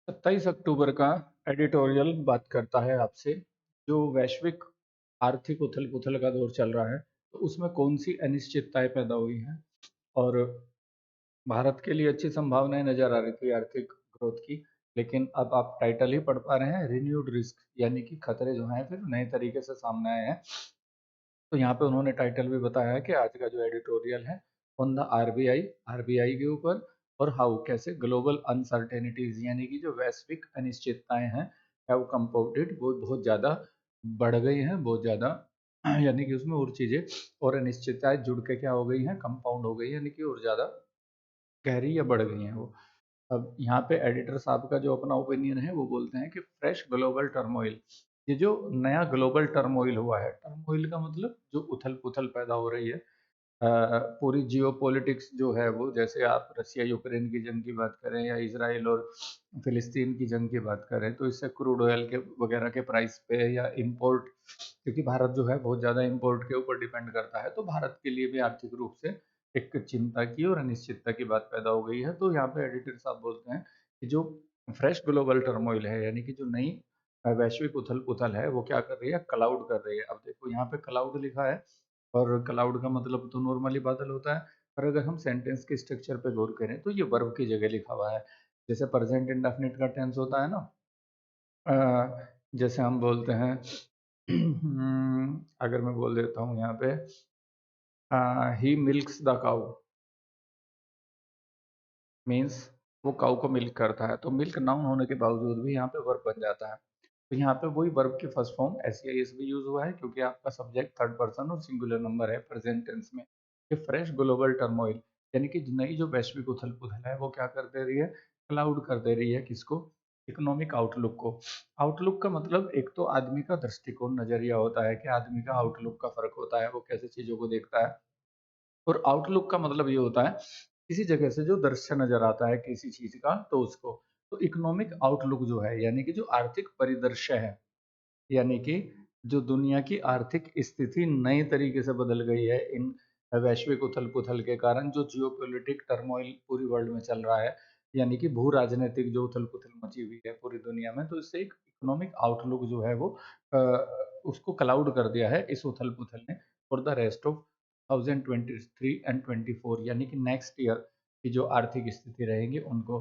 27 अक्टूबर का एडिटोरियल बात करता है आपसे। जो वैश्विक आर्थिक उथल पुथल का दौर चल रहा है, तो उसमें कौन सी अनिश्चितताएं पैदा हुई हैं और भारत के लिए अच्छी संभावनाएं नजर आ रही थी आर्थिक ग्रोथ की। लेकिन अब आप टाइटल ही पढ़ पा रहे हैं, रिन्यूड रिस्क, यानी कि खतरे जो हैं फिर नए तरीके से सामने आए हैं। तो यहाँ पे उन्होंने टाइटल भी बताया है कि आज का जो एडिटोरियल है ऑन द आरबीआई, आरबीआई के ऊपर, और हाउ कैसे ग्लोबल अनसर्टेनिटीज यानी कि जो वैश्विक अनिश्चितताएं हैं हैव कंपाउंडेड, वो बहुत ज़्यादा बढ़ गई हैं, बहुत ज़्यादा यानी कि उसमें और चीज़ें और अनिश्चितताएं जुड़ के क्या हो गई हैं, कंपाउंड हो गई यानी कि और ज़्यादा गहरी या बढ़ गई हैं वो। अब यहाँ पे एडिटर साहब का जो अपना ओपिनियन है वो बोलते हैं कि फ्रेश ग्लोबल टर्मोइल, ये जो नया ग्लोबल टर्मोइल हुआ है, टर्मोइल का मतलब जो उथल पुथल पैदा हो रही है, पूरी जियोपॉलिटिक्स जो है वो, जैसे आप रसिया यूक्रेन की जंग की बात करें या इसराइल और फिलिस्तीन की जंग की बात करें, तो इससे क्रूड ऑयल के वगैरह के प्राइस पे या इंपोर्ट, क्योंकि भारत जो है बहुत ज़्यादा इंपोर्ट के ऊपर डिपेंड करता है, तो भारत के लिए भी आर्थिक रूप से एक चिंता की और अनिश्चितता की बात पैदा हो गई है। तो यहाँ पे एडिटर साहब बोलते हैं कि जो फ्रेश ग्लोबल टर्मोइल है, यानी कि जो नई वैश्विक उथल पुथल है, वो क्या कर रही है, क्लाउड कर रही है। अब देखो यहाँ पे क्लाउड लिखा है, और क्लाउड का मतलब तो नॉर्मली बादल होता है, पर अगर हम सेंटेंस के स्ट्रक्चर पे गौर करें तो ये वर्ब की जगह लिखा हुआ है। जैसे प्रेजेंट इंडेफिनिट का टेंस होता है ना, जैसे हम बोलते हैं अगर मैं बोल देता हूँ यहाँ पे, ही मिल्क्स द काउ, मीन्स वो काऊ को मिल्क करता है। तो मिल्क नाउन होने के बावजूद भी यहाँ पे वर्ब बन जाता है। तो यहाँ पे वही वर्ब की first form S I S भी यूज हुआ है, क्योंकि आपका सब्जेक्ट थर्ड पर्सन और सिंगुलर नंबर है प्रेजेंट टेंस में। ये फ्रेश ग्लोबल टर्मोइल, यानी कि नई जो वैश्विक उथल पुथल है वो क्या कर दे रही है, क्लाउड कर दे रही है किसको, इकोनॉमिक आउटलुक को। आउटलुक का मतलब एक तो आदमी का दृष्टिकोण, नजरिया होता है कि आदमी का आउटलुक का फर्क होता है, वो कैसे चीजों को देखता है। और आउटलुक का मतलब ये होता है किसी जगह से जो दृश्य नजर आता है किसी चीज का, तो उसको। तो इकोनॉमिक आउटलुक जो है, यानी कि जो आर्थिक परिदृश्य है, यानी कि जो दुनिया की आर्थिक स्थिति नए तरीके से बदल गई है इन वैश्विक उथल पुथल के कारण, जो जियोपॉलिटिक टर्मोइल पूरी वर्ल्ड में चल रहा है, यानी कि भू राजनीतिक जो उथल पुथल मची हुई है पूरी दुनिया में, तो इससे एक इकोनॉमिक आउटलुक जो है वो अ, उसको क्लाउड कर दिया है इस उथल पुथल ने for the rest of 2023 and 24, यानी कि नेक्स्ट ईयर की जो आर्थिक स्थिति रहेगी उनको।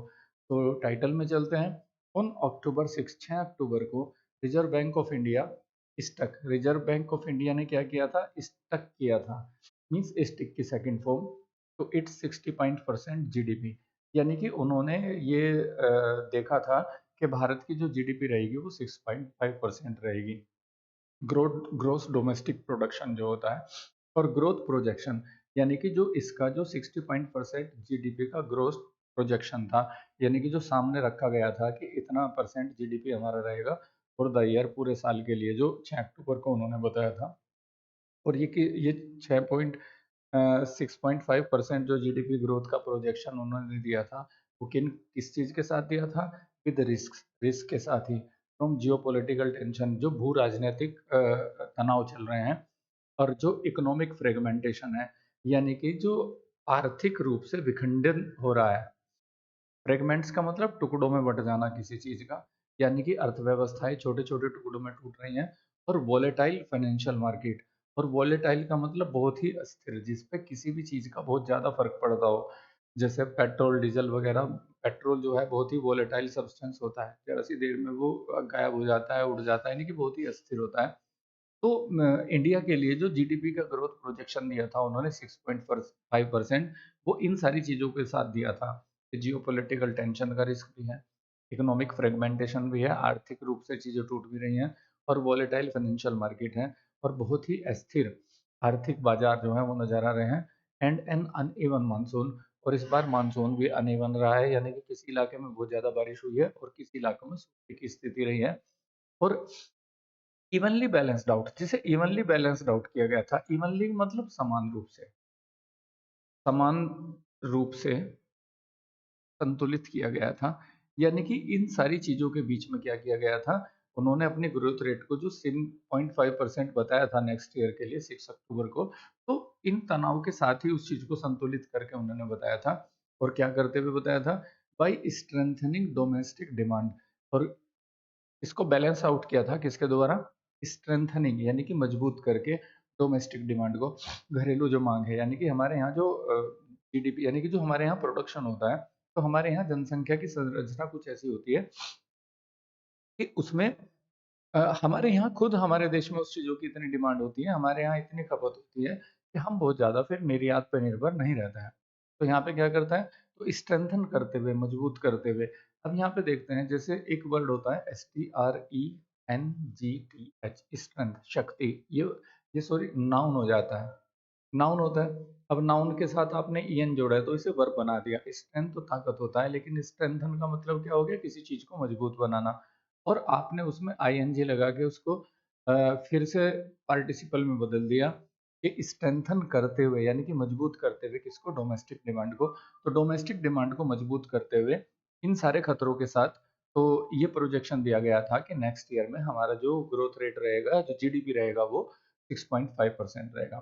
तो टाइटल में चलते हैं। ऑन अक्टूबर 6 अक्टूबर को reserve bank of India stuck, reserve bank of India ने क्या किया था, स्टक किया था, मींस स्टिक की सेकंड फॉर्म, तो इट्स 60% जीडीपी, यानी कि उन्होंने ये देखा था कि भारत की जो जीडीपी रहेगी वो 6.5% रहेगी। ग्रोथ, ग्रोस डोमेस्टिक प्रोडक्शन जो होता है, और ग्रोथ प्रोजेक्शन, यानी कि जो इसका जो 60% जीडीपी का ग्रोथ प्रोजेक्शन था, यानी कि जो सामने रखा गया था कि इतना परसेंट जीडीपी हमारा रहेगा फॉर द ईयर, पूरे साल के लिए, जो 6 अक्टूबर को उन्होंने बताया था। और ये कि ये 6.5% जो जीडीपी ग्रोथ का प्रोजेक्शन उन्होंने दिया था, वो किस चीज के साथ दिया था, विद रिस्क, रिस्क के साथ ही, फ्रॉम जियोपॉलिटिकल टेंशन, जो भू राजनीतिक तनाव चल रहे हैं, और जो इकोनॉमिक फ्रेगमेंटेशन है, यानी कि जो आर्थिक रूप से विखंडन हो रहा है। फ्रेगमेंट्स का मतलब टुकड़ों में बट जाना किसी चीज का, यानी कि अर्थव्यवस्थाएं छोटे छोटे टुकड़ों में टूट रही हैं। और वॉलेटाइल फाइनेंशियल मार्केट, और वॉलेटाइल का मतलब बहुत ही अस्थिर, जिस पे किसी भी चीज का बहुत ज्यादा फर्क पड़ता हो, जैसे पेट्रोल डीजल वगैरह। पेट्रोल जो है बहुत ही वॉलेटाइल सब्सटेंस होता है, जरा सी देर में वो गायब हो जाता है, उड़ जाता है, यानी कि बहुत ही अस्थिर होता है। तो इंडिया के लिए जो जीडीपी का ग्रोथ प्रोजेक्शन दिया था उन्होंने 6.5%, वो इन सारी चीज़ों के साथ दिया था। जियोपॉलिटिकल टेंशन का रिस्क भी है, इकोनॉमिक फ्रेगमेंटेशन भी है, आर्थिक रूप से चीज़ें टूट भी रही हैं, और वॉलेटाइल फाइनेंशियल मार्केट है, और बहुत ही अस्थिर आर्थिक बाजार जो है वो नजर आ रहे हैं। एंड एन अनइवन मानसून, और इस बार मानसून भी अनइवन रहा है, यानी कि किसी इलाके में बहुत ज़्यादा बारिश हुई है और किसी इलाकों में सूखे की स्थिति रही है। और इवनली बैलेंस्ड आउट, जिसे इवनली बैलेंस्ड आउट किया गया था, इवनली मतलब समान रूप से, समान रूप से संतुलित किया गया था, यानी कि इन सारी चीजों के बीच में क्या किया गया था, उन्होंने अपनी ग्रोथ रेट को जो 6.5% बताया था नेक्स्ट ईयर के लिए 6 अक्टूबर को, तो इन तनाव के साथ ही उस चीज को संतुलित करके उन्होंने बताया था। और क्या करते हुए बताया था, बाय स्ट्रेंथनिंग डोमेस्टिक डिमांड। और इसको बैलेंस आउट किया था किसके द्वारा? स्ट्रेंथनिंग यानी कि मजबूत करके डोमेस्टिक डिमांड को, घरेलू जो मांग है, यानी कि हमारे यहाँ जो जीडीपी यानी कि जो हमारे यहाँ प्रोडक्शन होता है, तो हमारे यहाँ जनसंख्या की संरचना कुछ ऐसी होती है कि उसमें हमारे यहाँ खुद हमारे देश में उस चीज़ों की इतनी डिमांड होती है, हमारे यहाँ इतनी खपत होती है कि हम बहुत ज़्यादा फिर निर्यात पे निर्भर नहीं रहते हैं। तो यहाँ पे क्या करता है, तो स्ट्रेंथन करते हुए, मजबूत करते हुए, अब यहाँ पे देखते हैं जैसे एक वर्ड होता है STRENGTH, स्ट्रेंथ, शक्ति, ये सॉरी नाउन हो जाता है, नाउन होता है। अब नाउन के साथ आपने ईएन जोड़ा है तो इसे वर्ब बना दिया। स्ट्रेंथ तो ताकत होता है, लेकिन स्ट्रेंथन का मतलब क्या हो गया? किसी चीज को मजबूत बनाना। और आपने उसमें आईएनजी लगा के उसको फिर से पार्टिसिपल में बदल दिया कि स्ट्रेंथन करते हुए, यानी कि मजबूत करते हुए किसको? डोमेस्टिक डिमांड को। तो डोमेस्टिक डिमांड को मजबूत करते हुए इन सारे खतरों के साथ, तो ये प्रोजेक्शन दिया गया था कि नेक्स्ट ईयर में हमारा जो ग्रोथ रेट रहेगा, जो जीडीपी रहेगा, वो 6.5% रहेगा।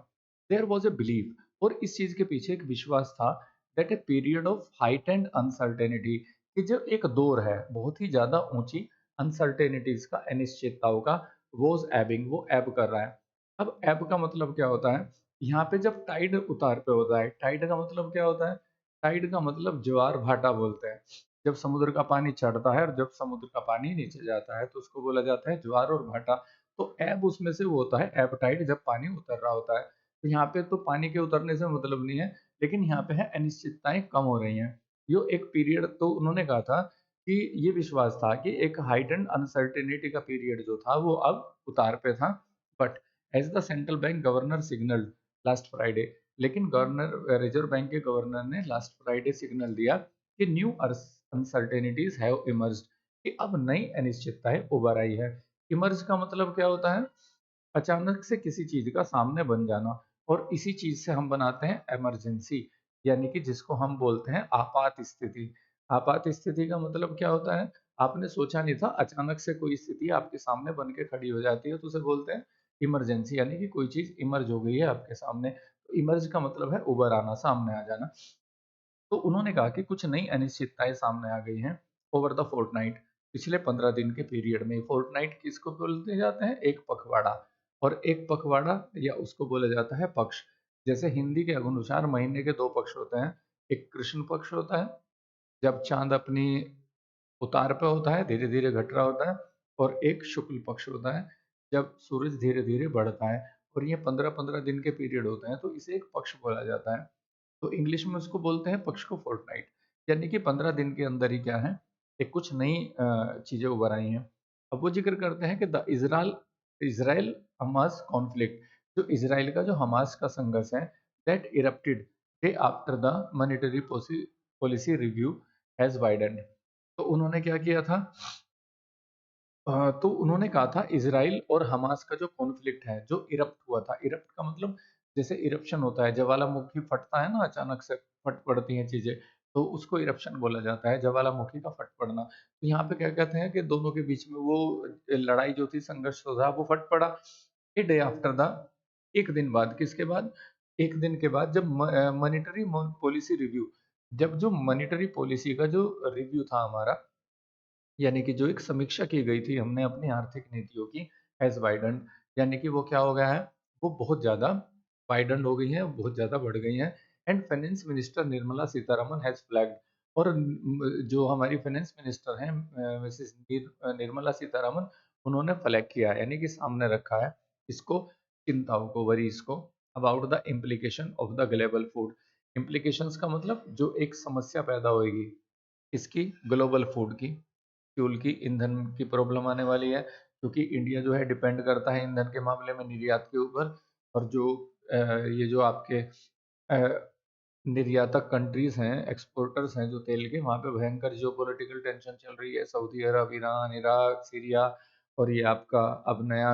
देयर वॉज ए बिलीव, और इस चीज के पीछे एक विश्वास था, that a period of height and uncertainty, कि जो एक दौर है बहुत ही ज्यादा ऊंची अनसर्टेनिटीज का, अनिश्चितताओं का, वॉज एबिंग, वो एब कर रहा है। अब एब का मतलब क्या होता है? यहाँ पे जब टाइड उतार पे होता है, टाइड का मतलब क्या होता है? टाइड का मतलब ज्वार भाटा बोलते हैं। जब समुद्र का पानी चढ़ता है और जब समुद्र का पानी नीचे जाता है तो उसको बोला जाता है ज्वार और भाटा। तो एब उसमें से वो होता है, एब टाइड, जब पानी उतर रहा होता है। तो यहाँ पे तो पानी के उतरने से मतलब नहीं है, लेकिन यहाँ पे है अनिश्चितताएं कम हो रही हैं। यो एक पीरियड, तो उन्होंने कहा था कि ये विश्वास था कि एक हाइटेंड अनसर्टेनिटी का पीरियड जो था वो अब उतार पे था। But as the central bank governor signal last Friday, लेकिन गवर्नर, रिजर्व बैंक के गवर्नर ने लास्ट फ्राइडे सिग्नल दिया कि न्यू अनसर्टेनिटीज हैव इमर्ज्ड, कि अब नई अनिश्चितताएं उभर आई है। इमर्ज का मतलब क्या होता है? अचानक से किसी चीज का सामने बन जाना। और इसी चीज से हम बनाते हैं इमरजेंसी, यानी कि जिसको हम बोलते हैं आपात स्थिति। आपात स्थिति का मतलब क्या होता है? आपने सोचा नहीं था, अचानक से कोई स्थिति आपके सामने बन के खड़ी हो जाती है, तो उसे बोलते हैं इमरजेंसी, यानी कि कोई चीज इमर्ज हो गई है आपके सामने। तो इमर्ज का मतलब है उभर आना, सामने आ जाना। तो उन्होंने कहा कि कुछ नई अनिश्चितताएं सामने आ गई हैं ओवर द फोर्टनाइट, पिछले 15 दिन के पीरियड में। फोर्टनाइट किसको बोलते जाते हैं? एक पखवाड़ा। और एक पखवाड़ा या उसको बोला जाता है पक्ष। जैसे हिंदी के अनुसार महीने के दो पक्ष होते हैं, एक कृष्ण पक्ष होता है, जब चांद अपनी उतार पे होता है, धीरे धीरे घट रहा होता है, और एक शुक्ल पक्ष होता है, जब सूरज धीरे धीरे बढ़ता है। और ये 15-15 दिन के पीरियड होते हैं, तो इसे एक पक्ष बोला जाता है। तो इंग्लिश में उसको बोलते हैं पक्ष को फोर्टनाइट। यानी कि 15 दिन के अंदर ही क्या है, एक कुछ नई चीजें उभर आई हैं। अब वो जिक्र करते हैं कि the Israel Israel Hamas conflict, जो इसराइल का जो हमास का संघर्ष है, that erupted day after the monetary policy review has widened. तो उन्होंने क्या किया था? तो उन्होंने कहा था इजराइल और हमास का जो कॉन्फ्लिक्ट है, जो इरप्ट हुआ था, इरप्ट का मतलब जैसे इरप्शन होता है, ज्वालामुखी फटता है ना, अचानक से फट पड़ती हैं चीजें, तो उसको इरप्शन बोला जाता है, ज्वालामुखी का फट पड़ना। तो यहाँ पे क्या कहते हैं कि दोनों के बीच में वो लड़ाई जो थी, संघर्ष जो था, वो फट पड़ा। ए डे आफ्टर द, एक दिन बाद, किसके बाद? एक दिन के बाद, जब मॉनेटरी पॉलिसी रिव्यू, जब जो मॉनेटरी पॉलिसी का जो रिव्यू था हमारा, यानी कि जो एक समीक्षा की गई थी हमने अपनी आर्थिक नीतियों की, हैज़ वाइडन्ड, यानी कि वो क्या हो गया है? वो बहुत ज़्यादा वाइडन्ड हो गई हैं, बहुत ज़्यादा बढ़ गई हैं। And finance minister Nirmala Sitharaman has flagged, और जो हमारी फाइनेंस मिनिस्टर हैं, मिसेस निर्मला सीतारमन, उन्होंने फ्लैग किया है, यानी कि सामने रखा है इसको, चिंताओं को, वरीज को, about the implication of the global food. Implications का मतलब जो एक समस्या पैदा होगी इसकी, ग्लोबल फूड की, फ्यूल की, ईंधन की प्रॉब्लम आने वाली है, क्योंकि इंडिया जो है डिपेंड करता है ईंधन के मामले में निर्यात के ऊपर। और जो ये जो आपके निर्यातक कंट्रीज हैं, एक्सपोर्टर्स हैं जो तेल के, वहाँ पे भयंकर जियोपॉलिटिकल टेंशन चल रही है, सऊदी अरब, ईरान, इराक, सीरिया, और ये आपका अब नया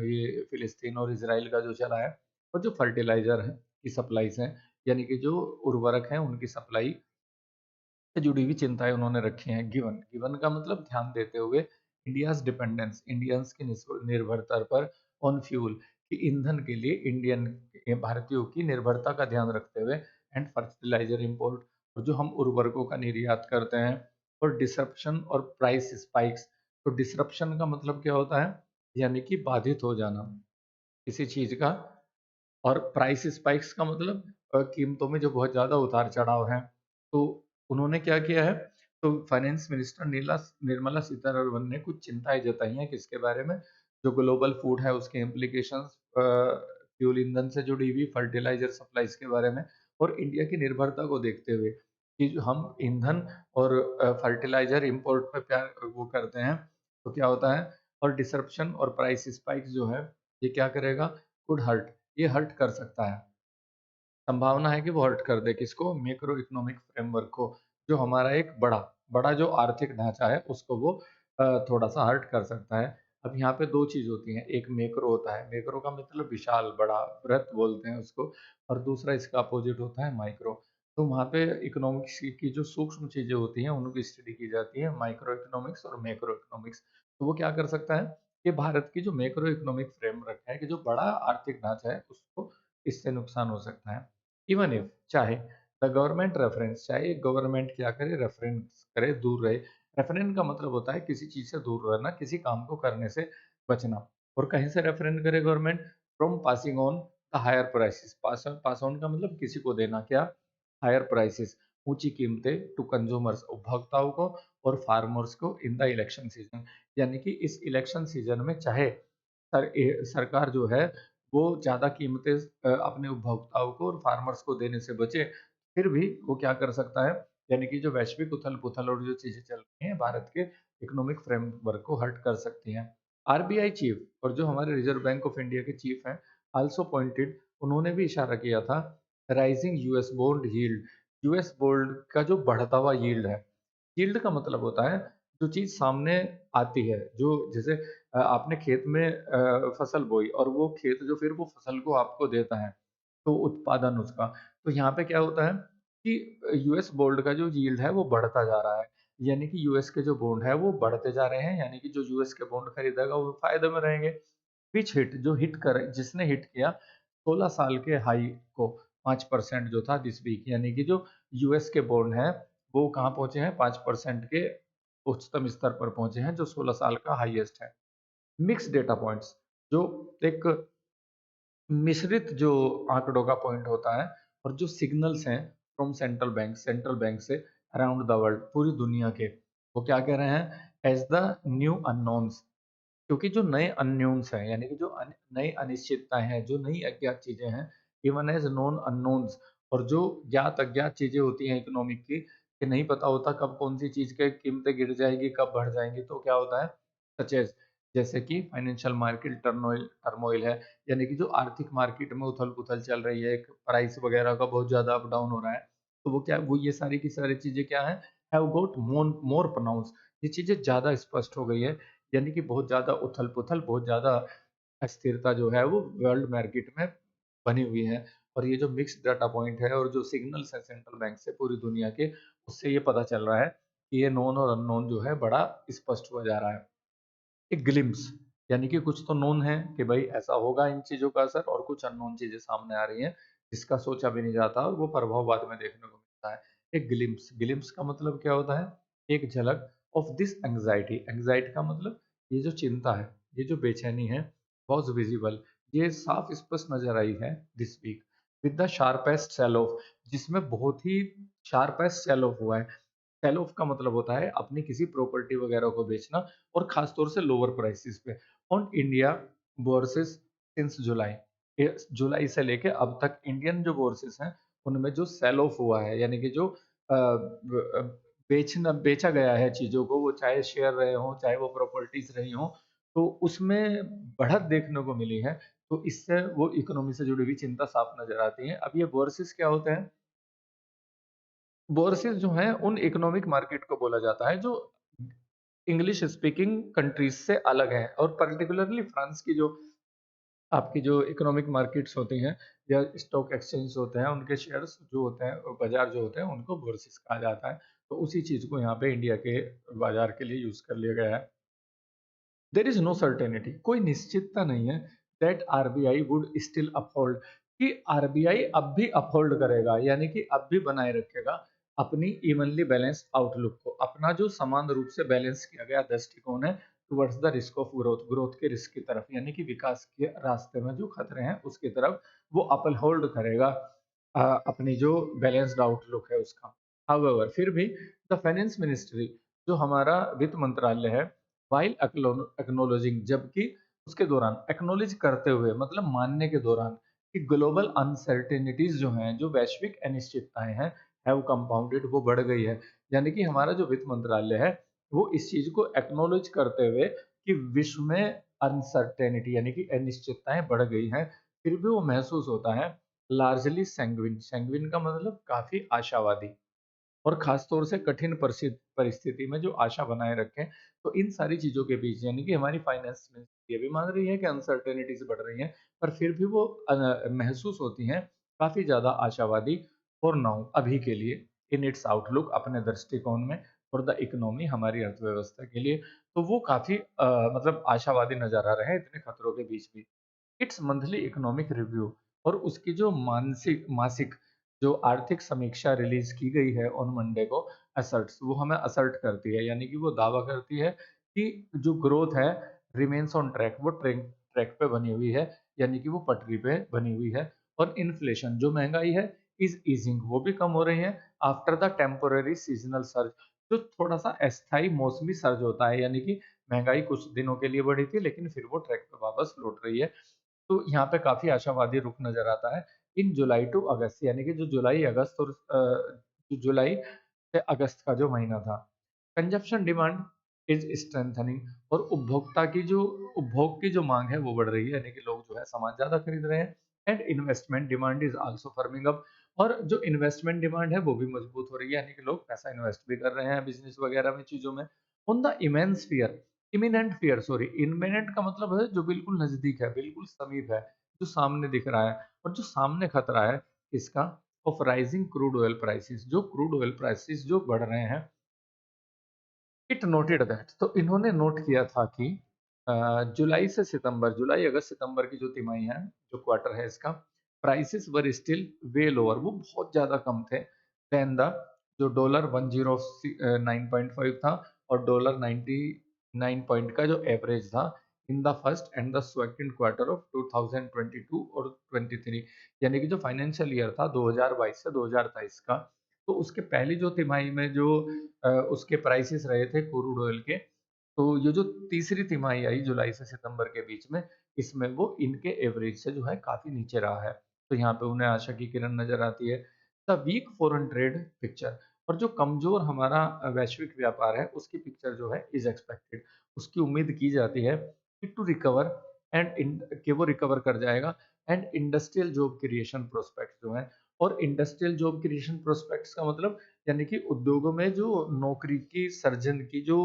ये फिलिस्तीन और इसराइल का जो चला है। और जो फर्टिलाइजर है की सप्लाईज हैं, यानी कि जो उर्वरक हैं उनकी सप्लाई से जुड़ी हुई चिंताएं उन्होंने रखी हैं। गिवन, गिवन का मतलब ध्यान देते हुए, इंडियाज डिपेंडेंस, इंडियंस की निर्भरता पर, ऑन फ्यूल, कि ईंधन के लिए इंडियन, भारतीयों की निर्भरता का ध्यान रखते हुए, एंड फर्टिलाइजर इंपोर्ट, और जो हम उर्वरकों का निर्यात करते हैं, और डिसरप्शन और प्राइस स्पाइक्स। तो डिसरप्शन का मतलब क्या होता है, यानी कि बाधित हो जाना किसी चीज का, और प्राइस स्पाइक्स का मतलब कीमतों में जो बहुत ज़्यादा उतार-चढ़ाव है। तो उन्होंने क्या किया है, तो फाइनेंस मिनिस्टर नीला निर्मला सीतारमण ने कुछ चिंताएँ जताई हैं किसके बारे में, जो ग्लोबल फूड है उसके इम्प्लीकेशंस, फ्यूल ईंधन से जुड़ी हुई फर्टिलाइज़र सप्लाइज़ के बारे में, और इंडिया की निर्भरता को देखते हुए कि जो हम ईंधन और फर्टिलाइज़र इम्पोर्ट पे वो करते हैं, तो क्या होता है, और डिसरप्शन और प्राइस स्पाइक्स जो है, ये क्या करेगा, कुड हर्ट, ये हर्ट कर सकता है। संभावना है कि वो हर्ट कर दे किसको, मैक्रो इकोनॉमिक फ्रेमवर्क को, जो हमारा एक बड़ा बड़ा जो आर्थिक ढांचा है उसको वो थोड़ा सा हर्ट कर सकता है। अब यहाँ पे दो चीज होती हैं, एक मैक्रो होता है, मैक्रो का मतलब विशाल बड़ा, बृहत बोलते हैं उसको, और दूसरा इसका अपोजिट होता है माइक्रो। तो वहाँ पे इकोनॉमिक्स की जो सूक्ष्म चीजें होती हैं उनकी स्टडी की जाती है, माइक्रो इकोनॉमिक्स और मैक्रो इकोनॉमिक्स। तो वो क्या कर सकता है कि भारत की जो मैक्रो इकोनॉमिक फ्रेमवर्क है, कि जो बड़ा आर्थिक ढांचा है उसको इससे नुकसान हो सकता है। इवन इफ, चाहे द गवर्नमेंट रेफरेंस, चाहे गवर्नमेंट क्या करे, रेफरेंस करे, दूर रहे। रेफरेंस का मतलब होता है किसी चीज से दूर रहना, किसी काम को करने से बचना। और कहीं से रेफरेंस करे government, from passing on the higher prices. Pass on का मतलब किसी को देना, क्या, हायर प्राइसेस, ऊंची कीमतें, टू कंज्यूमर्स, उपभोक्ताओं को, और फार्मर्स को इन द इलेक्शन सीजन। यानी कि इस इलेक्शन सीजन में चाहे सरकार जो है वो ज़्यादा कीमतें अपने उपभोक्ताओं को और फार्मर्स को देने से बचे, फिर भी वो क्या कर सकता है, यानी कि जो वैश्विक उथल-पुथल और जो चीज़ें चल रही हैं भारत के इकोनॉमिक फ्रेमवर्क को हर्ट कर सकती हैं। आरबीआई चीफ और जो हमारे रिजर्व बैंक ऑफ इंडिया के चीफ हैं, आल्सो पॉइंटेड, उन्होंने भी इशारा किया था, rising US bond yield, US bond का जो बढ़ता हुआ यील्ड है। यील्ड का मतलब होता है जो चीज़ सामने आती है, जो जैसे आपने खेत में फसल बोई और वो खेत जो फिर वो फसल को आपको देता है, तो उत्पादन उसका। तो यहाँ पे क्या होता है कि यूएस गोल्ड का जो यील्ड है वो बढ़ता जा रहा है, यानी कि यूएस के जो बॉन्ड है वो बढ़ते जा रहे हैं, यानी कि जो यूएस के बॉन्ड खरीदेगा वो फायदे में रहेंगे। पिच हिट, जो हिट करे, जिसने हिट किया 16 साल के हाई को, 5% जो था दिस वीक, यानी कि जो यूएस के बॉन्ड हैं वो कहाँ पहुंचे हैं, 5% के उच्चतम स्तर पर पहुंचे हैं, जो 16 साल का हाईएस्ट है। मिक्स डेटा पॉइंट्स, जो एक मिश्रित जो आंकड़ों का पॉइंट होता है, और जो सिग्नल्स हैं फ्रॉम सेंट्रल बैंक से अराउंड द वर्ल्ड, पूरी दुनिया के, वो क्या कह रहे हैं, एज द न्यू अननोन्स। क्योंकि जो नए अननोन्स हैं, यानी कि जो नई अनिश्चितताएं हैं, जो नई अज्ञात चीजें हैं, इवन एज नोन अननोन्स, और जो ज्ञात अज्ञात चीजें होती हैं इकोनॉमिक की, कि नहीं पता होता कब कौन सी चीज की कीमतें गिर जाएगी, कब बढ़ जाएंगी, तो क्या होता है, सच एज, जैसे कि फाइनेंशियल मार्केट टर्मोइल टर्मोइल है, यानी कि जो आर्थिक मार्केट में उथल पुथल चल रही है, प्राइस वगैरह का बहुत ज्यादा अप डाउन हो रहा है, तो वो क्या, वो ये सारी की सारी चीजें क्या है, हैव गोट मोर प्रोनाउंस, ये चीजें ज्यादा स्पष्ट हो गई है, यानी कि बहुत ज़्यादा उथल-पुथल, बहुत ज़्यादा अस्थिरता जो है वो वर्ल्ड मार्केट में बनी हुई है। और ये जो मिक्स्ड डाटा पॉइंट है और जो सिग्नल्स हैं सेंट्रल बैंक से पूरी दुनिया के, उससे ये पता चल रहा है कि ये नोन और अननोन जो है बड़ा स्पष्ट हुआ जा रहा है। एक ग्लिम्प्स, यानी कि कुछ तो नोन है कि भाई ऐसा होगा इन चीज़ों का असर, और कुछ अननोन चीज़ें सामने आ रही हैं, जिसका सोचा भी नहीं जाता और वो प्रभाव बाद में देखने को मिलता है। एक ग्लिम्प्स, ग्लिम्प्स का मतलब क्या होता है, एक झलक ऑफ दिस एंग्जायटी, एंग्जायटी का मतलब ये जो चिंता है, ये जो बेचैनी है, वाज विजिबल, ये साफ स्पष्ट नजर आई है this week with the sharpest sell off, जिसमें बहुत ही शार्पेस्ट सेल ऑफ हुआ है। सेल ऑफ का मतलब होता है अपनी किसी प्रॉपर्टी वगैरह को बेचना, और खास तौर से लोअर प्राइसेस पे, on India bourses since July. जुलाई से लेके अब तक इंडियन जो बोर्सेस हैं उनमें जो सेल ऑफ हुआ है, यानी कि जो बेचा गया है चीजों को, वो चाहे शेयर रहे हो चाहे वो प्रॉपर्टीज रही हो, तो उसमें बढ़त देखने को मिली है। तो इससे वो इकोनॉमी से जुड़ी हुई चिंता साफ नजर आती है। अब ये बोर्सेस क्या होते हैं, बोर्सेस जो हैं उन इकोनॉमिक मार्केट को बोला जाता है जो इंग्लिश स्पीकिंग कंट्रीज से अलग है, और पर्टिकुलरली फ्रांस की जो आपकी जो इकोनॉमिक मार्केट्स होती हैं या स्टॉक एक्सचेंज होते हैं, उनके शेयर्स जो होते हैं, बाजार जो होते हैं, उनको बोर्सेस कहा जाता है। तो उसी चीज को यहाँ पे इंडिया के बाजार के लिए यूज कर लिया गया है। देर इज नो सर्टेनिटी, कोई निश्चितता नहीं है, that RBI would still uphold, कि आरबीआई अब भी अपहोल्ड करेगा, यानी कि अब भी बनाए रखेगा अपनी इवनली बैलेंस्ड आउटलुक को, अपना जो समान रूप से बैलेंस किया गया दृष्टिकोण है towards the risk of growth, growth के रिस्क की तरफ, यानी कि विकास के रास्ते में जो खतरे हैं उसकी तरफ वो अपहोल्ड करेगा अपनी जो बैलेंस्ड आउटलुक है उसका। हाउएवर फिर भी द फाइनेंस मिनिस्ट्री, जो हमारा वित्त मंत्रालय है, वाइल एक्नोलॉजिंग, जबकि उसके दौरान एक्नोलेज करते हुए मतलब मानने के दौरान कि ग्लोबल अनसर्टेनिटीज जो हैं, जो वैश्विक अनिश्चितताएं हैं, हैव कंपाउंडेड, वो बढ़ गई है। यानी कि हमारा जो वित्त मंत्रालय है वो इस चीज को एक्नोलेज करते हुए कि विश्व में अनसर्टेनिटी यानी कि अनिश्चितताएं बढ़ गई हैं, फिर भी वो महसूस होता है लार्जली सैंग्विन, सैंग्विन का मतलब काफी आशावादी, और खास तौर से कठिन परिस्थिति में जो आशा बनाए रखें। तो इन सारी चीजों के बीच यानी कि हमारी फाइनेंस में ये भी मान रही है कि अनसर्टेनिटीज बढ़ रही हैं, पर फिर भी वो महसूस होती हैं काफी ज्यादा आशावादी फॉर नाउ, अभी के लिए, इन इट्स आउटलुक, अपने दृष्टिकोण में, फॉर द इकोनॉमी, हमारी अर्थव्यवस्था के लिए। तो वो काफी मतलब आशावादी नजर आ रहे हैं इतने खतरों के बीच भी। इट्स मंथली इकोनॉमिक रिव्यू, और उसकी जो मानसिक मासिक जो आर्थिक समीक्षा रिलीज की गई है ऑन मंडे को, असर्ट्स, वो हमें असर्ट करती है, यानी कि वो दावा करती है कि जो ग्रोथ है रिमेन्स ऑन ट्रैक, वो ट्रैक ट्रैक पे बनी हुई है, यानी कि वो पटरी पे बनी हुई है। और इन्फ्लेशन, जो महंगाई है, इज ईजिंग, वो भी कम हो रही है after the temporary seasonal surge, जो थोड़ा सा अस्थाई मौसमी सर्ज होता है, यानी कि महंगाई कुछ दिनों के लिए बढ़ी थी लेकिन फिर वो ट्रैक पे वापस लौट रही है। तो यहाँ पे काफी आशावादी रुख नजर आता है। इन जुलाई टू अगस्त, यानी कि जो जुलाई अगस्त और जो जुलाई से अगस्त का जो महीना था, कंजप्शन डिमांड इज स्ट्रेंथनिंग, और उपभोक्ता की जो उपभोग की जो मांग है वो बढ़ रही है, यानी कि लोग जो है सामान ज्यादा खरीद रहे हैं। And investment demand is also forming up, और जो इन्वेस्टमेंट डिमांड है वो भी मजबूत हो रही है, यानी कि लोग पैसा इन्वेस्ट भी कर रहे हैं बिजनेस वगैरह में, चीजों में। On the immense fear, imminent fear, sorry, imminent का मतलब है जो बिल्कुल नजदीक है, बिल्कुल समीप है, जो सामने दिख रहा है, और जो सामने खतरा है इसका, of rising crude oil prices, जो क्रूड ऑयल प्राइसेस जो बढ़ रहे हैं। इट नोटेड दैट, तो इन्होंने नोट किया था कि जुलाई से सितंबर, जुलाई अगस्त सितंबर की जो तिमाही है, जो क्वार्टर है इसका, prices were still way lower, वो बहुत ज्यादा कम थे देन द, जो डॉलर 109.5 था, और डॉलर 99 पॉइंट का जो एवरेज था in the first and the second quarter of 2022 और 23, यानी कि जो फाइनेंशियल ईयर था 2022 से 2023 का। तो उसके पहली जो तिमाही में जो उसके प्राइसेस रहे थे क्रूड ऑयल के, तो ये जो तीसरी तिमाही आई जुलाई से सितंबर के बीच में, इसमें वो इनके एवरेज से जो है काफी नीचे रहा है। तो यहाँ पे उन्हें आशा की किरण नजर आती है। The weak foreign trade picture, और जो कमजोर हमारा वैश्विक व्यापार है उसकी पिक्चर जो है इज एक्सपेक्टेड, उसकी उम्मीद की जाती है कि टू रिकवर एंड कि वो रिकवर कर जाएगा। And industrial job creation prospect जो है, और इंडस्ट्रियल जॉब क्रिएशन प्रोस्पेक्ट्स का मतलब यानी कि उद्योगों में जो नौकरी की सर्जन की जो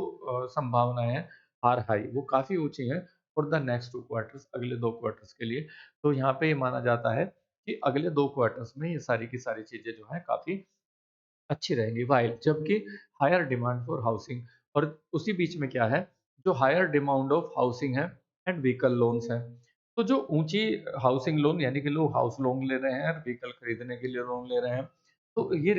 संभावनाएं हैं आर हाई, वो काफी ऊंची हैं फॉर द नेक्स्ट 2 क्वार्टर्स, अगले 2 क्वार्टर्स के लिए। तो यहाँ पे ये माना जाता है कि अगले 2 क्वार्टर्स में ये सारी की सारी चीजें जो है काफी अच्छी रहेंगी, वाइल जबकि हायर डिमांड फॉर हाउसिंग, और उसी बीच में क्या है, जो हायर डिमांड ऑफ हाउसिंग है एंड व्हीकल लोन्स है। तो जो ऊंची हाउसिंग लोन, यानी कि लोग हाउस लोन ले रहे हैं और व्हीकल खरीदने के लिए लोन ले रहे हैं, तो ये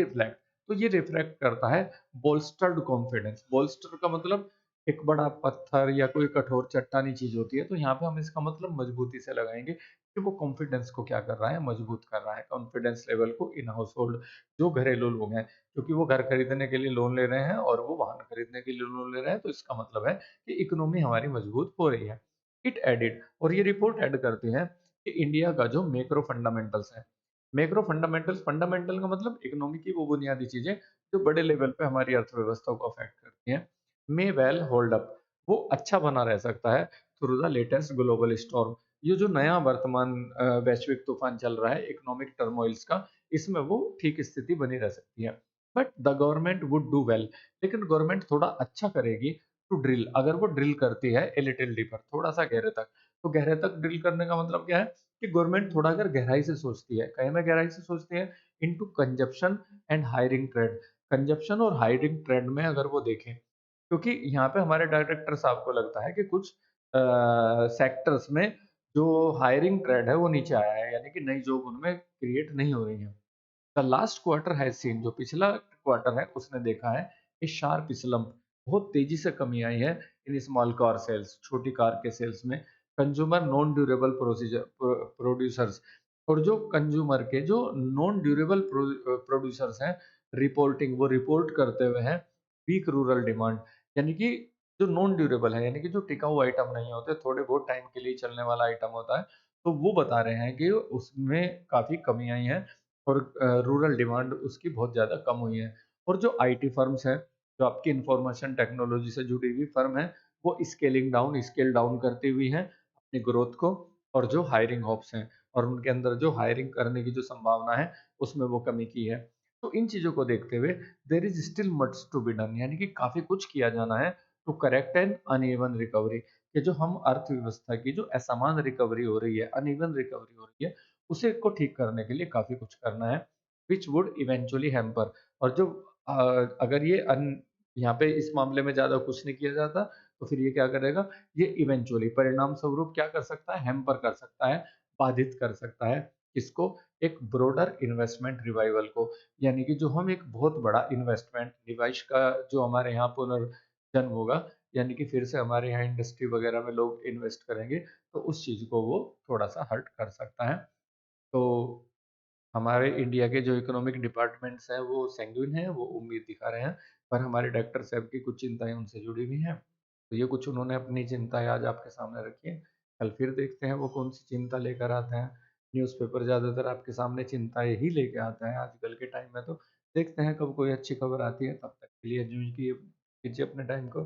रिफ्लेक्ट करता है बोल्स्टर्ड कॉन्फिडेंस। बोल्स्टर का मतलब एक बड़ा पत्थर या कोई कठोर चट्टानी चीज होती है, तो यहाँ पे हम इसका मतलब मजबूती से लगाएंगे कि वो कॉन्फिडेंस को क्या कर रहा है, मजबूत कर रहा है, कॉन्फिडेंस लेवल को इन हाउस होल्ड, जो घरेलू लोग हैं, क्योंकि वो घर खरीदने के लिए लोन ले रहे हैं और वो वाहन खरीदने के लिए लोन ले रहे हैं, तो इसका मतलब है कि इकोनॉमी हमारी मजबूत हो रही है। इट एडिड, और ये रिपोर्ट ऐड करती है कि इंडिया का जो मैक्रो फंडामेंटल्स है, मैक्रो फंडामेंटल्स, फंडामेंटल का मतलब इकोनॉमी की वो बुनियादी चीजें जो बड़े लेवल पे हमारी अर्थव्यवस्था को अफेक्ट करती हैं, मे वेल होल्ड अप, वो अच्छा बना रह सकता है through the latest global storm. ये जो नया वर्तमान वैश्विक तूफान चल रहा है इकोनॉमिक टर्मोइल्स का, इसमें वो ठीक स्थिति बनी रह सकती है। But the government would do well, लेकिन गवर्नमेंट थोड़ा अच्छा करेगी टू ड्रिल, अगर वो ड्रिल करती है ए लिटिल डीपर, थोड़ा सा गहरे तक। तो गहरे तक ड्रिल करने का मतलब क्या है कि गवर्नमेंट थोड़ा अगर गहराई से सोचती है, कहीं में गहराई से सोचती है, into consumption and hiring trend, consumption और हायरिंग ट्रेंड में अगर वो देखें, क्योंकि यहाँ पे हमारे डायरेक्टर साहब को लगता है कि कुछ सेक्टर्स में जो हायरिंग ट्रेंड है वो नीचे आया है, यानी कि नई जॉब उनमें क्रिएट नहीं हो रही है। The last quarter has seen, जो पिछला क्वार्टर है उसने देखा है ए शार्प स्लम्प, बहुत तेजी से कमी आई है इन स्मॉल कार सेल्स, छोटी कार के सेल्स में, consumer non durable procedure producers, और जो कंज्यूमर के जो नॉन ड्यूरेबल प्रोड्यूसर्स हैं, रिपोर्टिंग, वो रिपोर्ट करते हुए हैं वीक रूरल डिमांड, यानी कि जो नॉन ड्यूरेबल है, यानी कि जो टिकाऊ आइटम नहीं होते, थोड़े बहुत टाइम के लिए चलने वाला आइटम होता है, तो वो बता रहे हैं कि उसमें काफी कमी आई है और रूरल डिमांड उसकी बहुत ज़्यादा कम हुई है। और जो आईटी फर्म्स हैं, जो आपकी इंफॉर्मेशन टेक्नोलॉजी से जुड़ी हुई फर्म है, वो स्केल डाउन करती हुई हैं अपनी ग्रोथ को, और जो हायरिंग होप्स हैं और उनके अंदर जो हायरिंग करने की जो संभावना है, उसमें वो कमी की है। तो इन चीज़ों को देखते हुए there is still much to be done, यानी कि काफ़ी कुछ किया जाना है to correct an uneven recovery, कि जो हम अर्थव्यवस्था की जो असमान रिकवरी हो रही है, अनइवन रिकवरी हो रही है, उसे को ठीक करने के लिए काफ़ी कुछ करना है, व्हिच वुड इवेंचुअली हैम्पर। और जो अ, अगर ये यहाँ पे इस मामले में ज़्यादा कुछ नहीं किया जाता, तो फिर ये क्या करेगा, ये इवेंचुअली परिणाम स्वरूप क्या कर सकता है, हैम्पर कर सकता है, बाधित कर सकता है, किसको, एक ब्रॉडर इन्वेस्टमेंट रिवाइवल को, यानी कि जो हम एक बहुत बड़ा इन्वेस्टमेंट निवेश का जो हमारे यहाँ पुनर्जन्म होगा, यानी कि फिर से हमारे यहाँ इंडस्ट्री वगैरह में लोग इन्वेस्ट करेंगे, तो उस चीज़ को वो थोड़ा-सा हर्ट कर सकता है। तो हमारे इंडिया के जो इकोनॉमिक डिपार्टमेंट्स हैं वो सैंग्विन हैं, वो उम्मीद दिखा रहे हैं, पर हमारे डॉक्टर साहब की कुछ चिंताएँ उनसे जुड़ी हुई हैं। तो ये कुछ उन्होंने अपनी चिंताएँ आज आपके सामने रखी हैं। कल फिर देखते हैं वो कौन-सी चिंता लेकर आते हैं। न्यूज़पेपर ज़्यादातर आपके सामने चिंताएँ ही लेके आता है आजकल के टाइम में तो। देखते हैं कब कोई अच्छी खबर आती है, तब तक के लिए कीजिए अपने टाइम को।